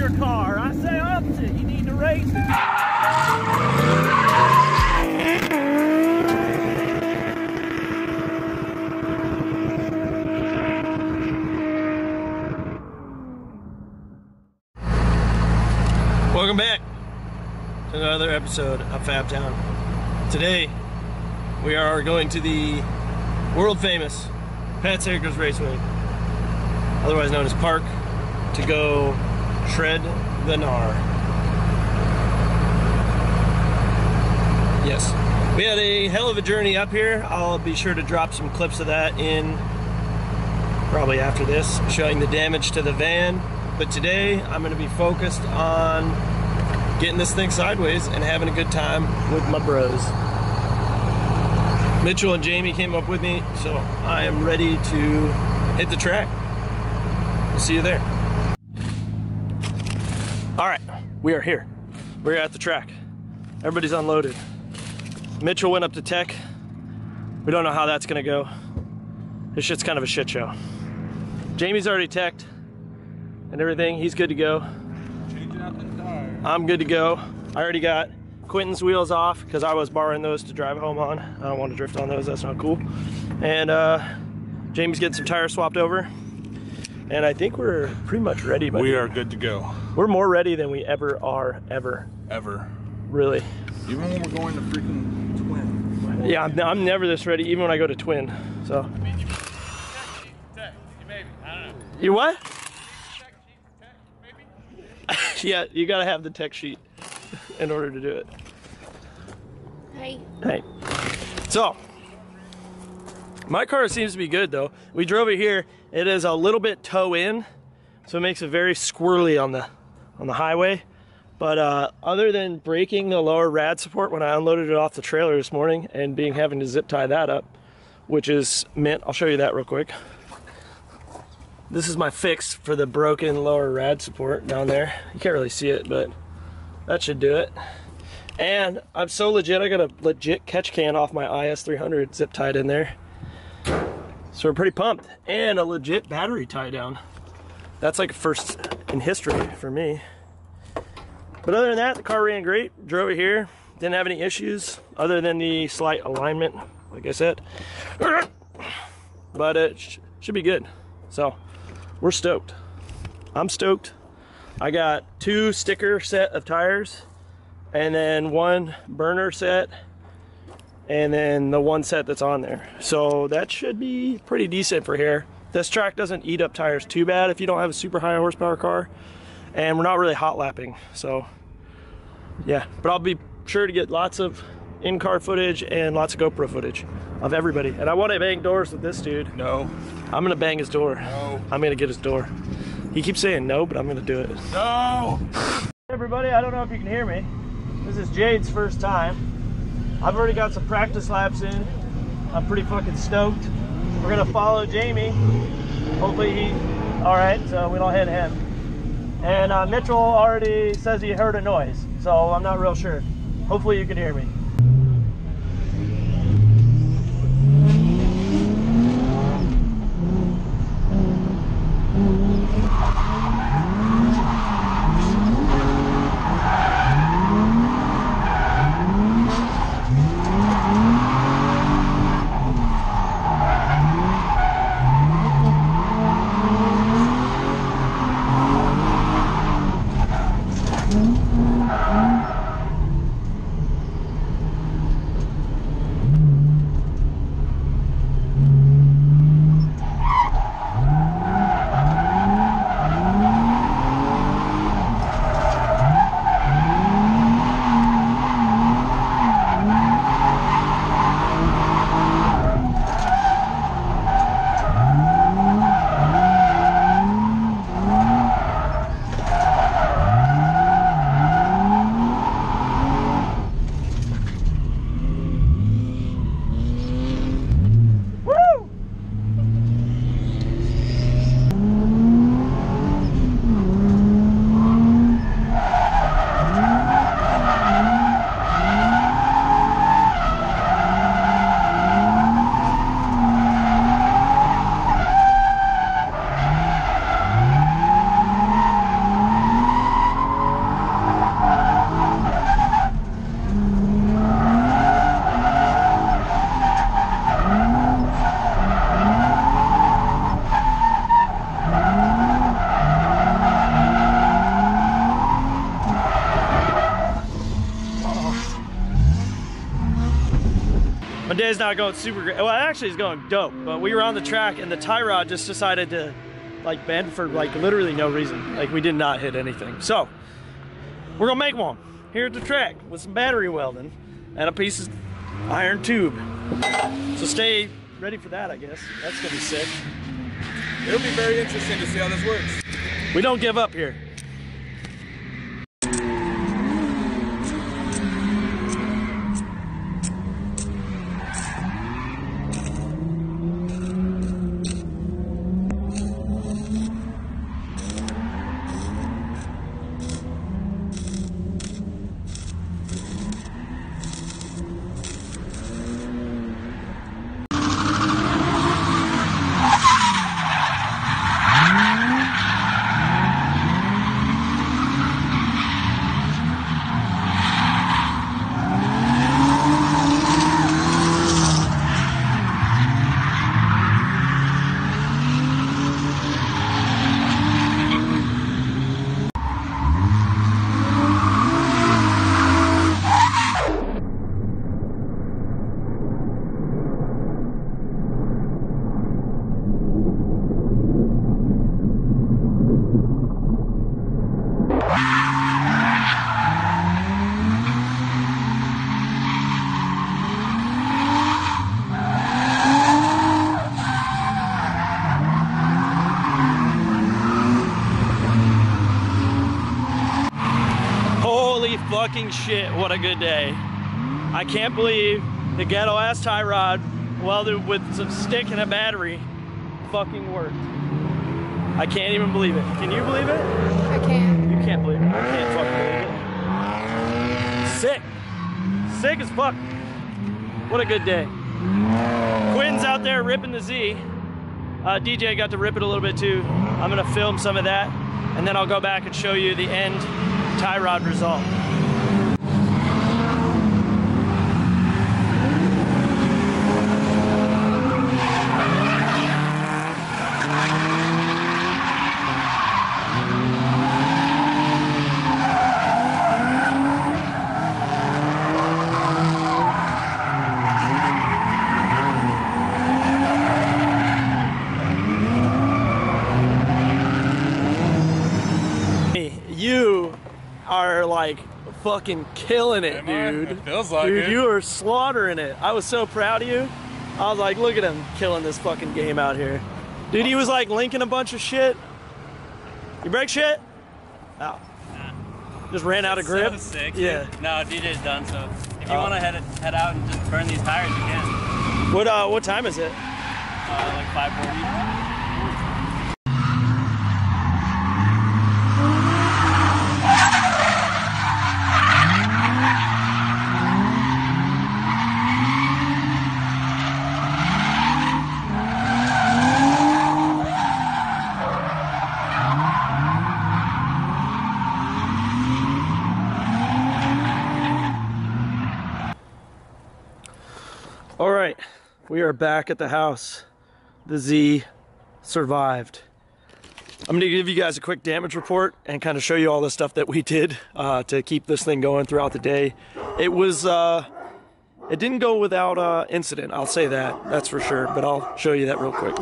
your car. I say opposite. You need to race it. Welcome back to another episode of Fab Town. Today we are going to the world famous Pat Saker's Raceway, otherwise known as Parc, to go shred the gnar. Yes, we had a hell of a journey up here. I'll be sure to drop some clips of that in probably after this, showing the damage to the van. But today I'm going to be focused on getting this thing sideways and having a good time with my bros. Mitchell and Jamie came up with me, so I am ready to hit the track. We'll see you there. All right, we are here. We're at the track. Everybody's unloaded. Mitchell went up to tech. We don't know how that's gonna go. This shit's kind of a shit show. Jamie's already teched and everything. He's good to go. Changing out the tire. I'm good to go. I already got Quentin's wheels off because I was borrowing those to drive home on. I don't want to drift on those, that's not cool. And Jamie's getting some tires swapped over. And I think we're pretty much ready. We are good to go. We're more ready than we ever are, ever. Ever. Really. Even when we're going to freaking Twin. Yeah, I'm never this ready, even when I go to Twin, so. I mean, you tech, maybe, I don't know. You what? Tech maybe? Yeah, you gotta have the tech sheet in order to do it. Hey. Hey. So, my car seems to be good though. We drove it here. It is a little bit toe in, so it makes it very squirrely on the highway. But other than breaking the lower rad support when I unloaded it off the trailer this morning and having to zip tie that up, which is mint. I'll show you that real quick. This is my fix for the broken lower rad support down there. You can't really see it, but that should do it. And I'm so legit, I got a legit catch can off my IS300 zip tied in there. So we're pretty pumped. And a legit battery tie down. That's like a first in history for me. But other than that, the car ran great. Drove it here, didn't have any issues other than the slight alignment, like I said. But it should be good. So we're stoked. I'm stoked. I got 2 sticker set of tires and then 1 burner set and then the 1 set that's on there. So that should be pretty decent for here. This track doesn't eat up tires too bad if you don't have a super high horsepower car, and we're not really hot lapping, so yeah. But I'll be sure to get lots of in-car footage and lots of GoPro footage of everybody. And I want to bang doors with this dude. No. I'm gonna bang his door. No. I'm gonna get his door. He keeps saying no, but I'm gonna do it. No! Everybody, I don't know if you can hear me. This is Jade's first time. I've already got some practice laps in. I'm pretty fucking stoked. We're gonna follow Jamie. Hopefully all right, so we don't hit him. And Mitchell already says he heard a noise, so I'm not real sure. Hopefully you can hear me. DJ's not going super great. Well, actually he's going dope, but we were on the track and the tie rod just decided to like bend for like literally no reason. Like we did not hit anything. So we're gonna make one here at the track with some battery welding and a piece of iron tube. So stay ready for that, I guess. That's gonna be sick. It'll be very interesting to see how this works. We don't give up here. Fucking shit, what a good day. I can't believe the ghetto ass tie rod welded with some stick and a battery fucking worked. I can't even believe it. Can you believe it? I can't. You can't believe it. I can't fucking believe it. Sick. Sick as fuck. What a good day. Quinn's out there ripping the Z. DJ got to rip it a little bit too. I'm gonna film some of that and then I'll go back and show you the end tie rod result. You are like fucking killing it, dude. It feels like dude, it. you are slaughtering it. I was so proud of you. I was like, look at him killing this fucking game out here. Dude, he was like linking a bunch of shit. You break shit? Oh. Just ran out of grip? So sick, yeah. Dude. No, DJ's done, so if you want to head out and just burn these tires, you can. What time is it? Like 5:40. All right, we are back at the house. The Z survived. I'm gonna give you guys a quick damage report and kind of show you all the stuff that we did to keep this thing going throughout the day. It was, it didn't go without incident, I'll say that, that's for sure, but I'll show you that real quick.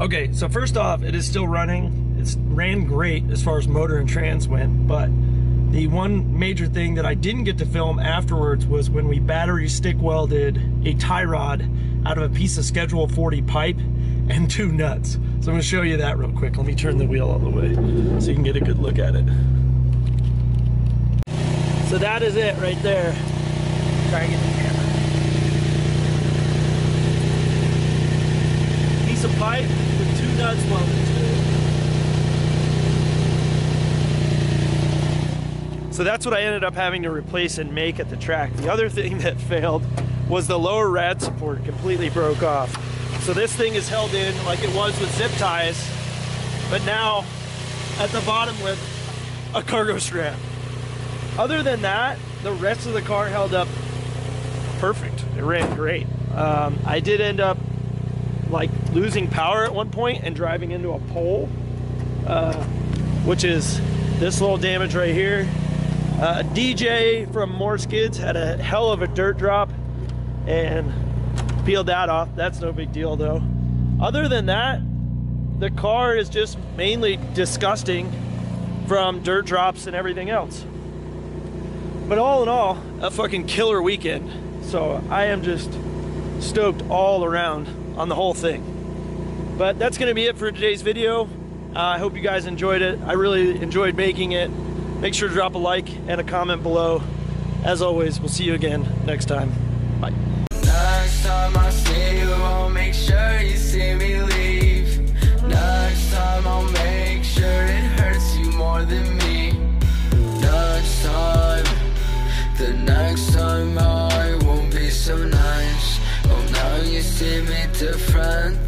Okay, so first off, it is still running. It ran great as far as motor and trans went, but the one major thing that I didn't get to film afterwards was when we battery stick welded a tie rod out of a piece of Schedule 40 pipe and 2 nuts. So I'm gonna show you that real quick. Let me turn the wheel all the way so you can get a good look at it. So that is it right there. Try and get the camera. Piece of pipe with 2 nuts welded to it. So that's what I ended up having to replace and make at the track. The other thing that failed was the lower rad support completely broke off. So this thing is held in like it was with zip ties, but now at the bottom with a cargo strap. Other than that, the rest of the car held up perfect. It ran great. I did end up like losing power at one point and driving into a pole, which is this little damage right here. DJ from More Skids had a hell of a dirt drop and peeled that off. That's no big deal though. Other than that, the car is just mainly disgusting from dirt drops and everything else. But all in all, a fucking killer weekend. So I am just stoked all around on the whole thing. But that's gonna be it for today's video. I hope you guys enjoyed it. I really enjoyed making it. Make sure to drop a like and a comment below. As always, we'll see you again next time. Bye. Next time I see you, I'll make sure you see me leave. Next time I'll make sure it hurts you more than me. Next time, the next time I won't be so nice. Oh, now you see me different.